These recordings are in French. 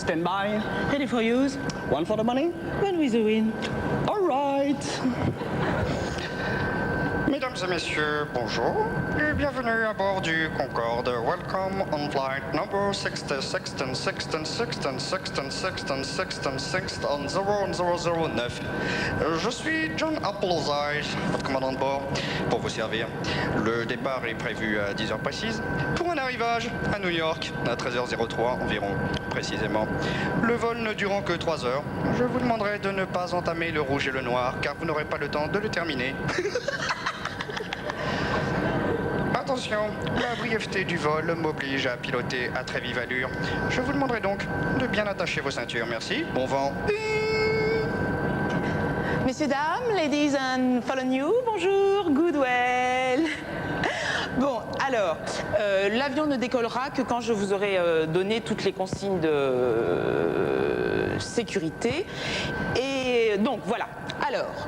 Stand by. Ready for use. One for the money. One with the wind. All right. Mesdames et messieurs, bonjour et bienvenue à bord du Concorde. Welcome on flight number 66 and 6 and 6 and 6 and 6 and 6 and 6 on 0009. Je suis John Appleseye, votre commandant de bord, pour vous servir. Le départ est prévu à 10h précise pour un arrivage à New York à 13h03 environ, précisément. Le vol ne durant que 3 heures. Je vous demanderai de ne pas entamer le rouge et le noir car vous n'aurez pas le temps de le terminer. Attention, la brièveté du vol m'oblige à piloter à très vive allure. Je vous demanderai donc de bien attacher vos ceintures. Merci. Bon vent. Messieurs, dames, ladies and fallen you, bonjour, goodwell. Bon, alors, l'avion ne décollera que quand je vous aurai donné toutes les consignes de sécurité. Et donc, voilà. Alors,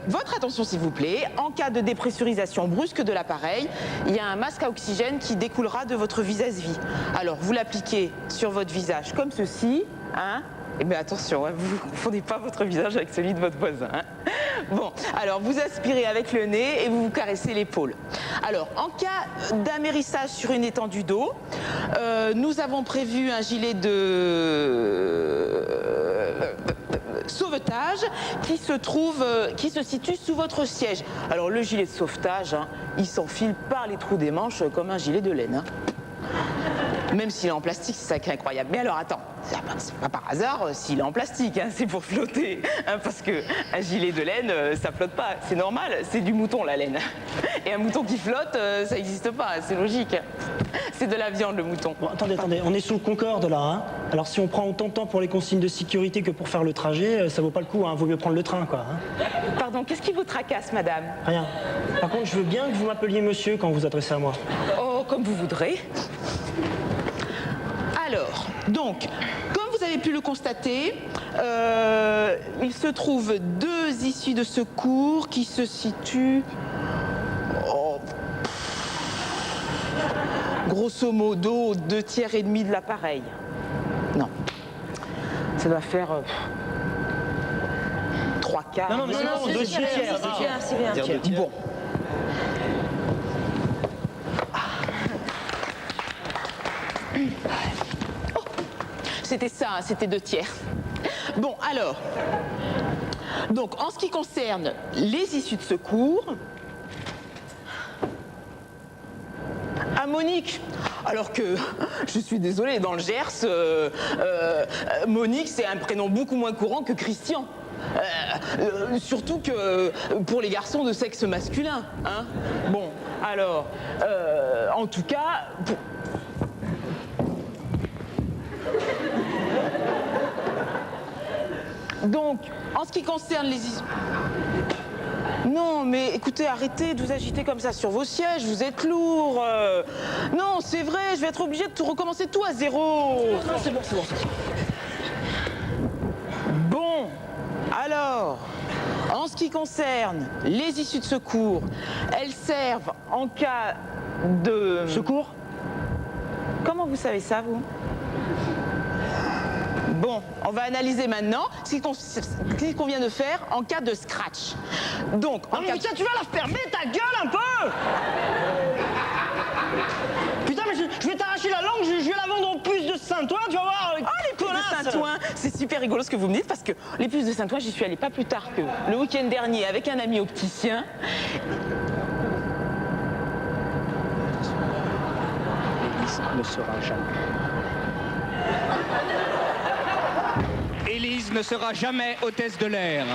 votre attention s'il vous plaît, en cas de dépressurisation brusque de l'appareil, il y a un masque à oxygène qui découlera de votre vis-à-vis. Alors, vous l'appliquez sur votre visage comme ceci, hein. Eh bien attention, hein, vous ne confondez pas votre visage avec celui de votre voisin. Hein. Bon, alors vous aspirez avec le nez et vous vous caressez l'épaule. Alors, en cas d'amérissage sur une étendue d'eau, nous avons prévu un gilet de sauvetage qui se situe sous votre siège. Alors le gilet de sauvetage, hein, il s'enfile par les trous des manches comme un gilet de laine. Hein. Même s'il est en plastique, c'est sacré incroyable. Mais alors attends, c'est pas par hasard s'il est en plastique, hein, c'est pour flotter. Hein, parce que un gilet de laine, ça flotte pas, c'est normal, c'est du mouton la laine. Et un mouton qui flotte, ça n'existe pas, c'est logique. C'est de la viande le mouton. Bon, attendez, on est sous le Concorde là. Hein. Alors si on prend autant de temps pour les consignes de sécurité que pour faire le trajet, ça vaut pas le coup, hein. Vaut mieux prendre le train quoi. Hein. Pardon, qu'est-ce qui vous tracasse, madame? Rien. Par contre, je veux bien que vous m'appeliez monsieur quand vous vous adressez à moi. Oh, comme vous voudrez. Alors, donc, comme vous avez pu le constater, il se trouve 2 issues de secours qui se situent, grosso modo, 2 tiers et demi de l'appareil. Non, ça doit faire 3 quarts. Non, mais c'est bon, 2 tiers. C'est bien. Bon. C'était ça, hein, c'était 2 tiers. Bon, alors, donc en ce qui concerne les issues de secours, à Monique, alors que, je suis désolée, dans le Gers, Monique c'est un prénom beaucoup moins courant que Christian. Surtout que pour les garçons de sexe masculin. Hein. Bon, alors, en tout cas... Donc, en ce qui concerne les... Non, mais écoutez, arrêtez de vous agiter comme ça sur vos sièges, vous êtes lourd. Non, c'est vrai, je vais être obligée de tout recommencer tout à zéro. Non, c'est bon. Bon, alors, en ce qui concerne les issues de secours, elles servent en cas de... Secours? Comment vous savez ça, vous ? Bon, on va analyser maintenant ce qu'il convient de faire en cas de scratch. Donc, en cas... Putain, tu vas la fermer ta gueule un peu! Putain, mais je vais t'arracher la langue, je vais la vendre en puce de Saint-Ouen, tu vas voir. Oh, les puces de Saint-Ouen! C'est super rigolo ce que vous me dites parce que les puces de Saint-Ouen, j'y suis allée pas plus tard que le week-end dernier avec un ami opticien. Élise ne sera jamais. Élise ne sera jamais hôtesse de l'air.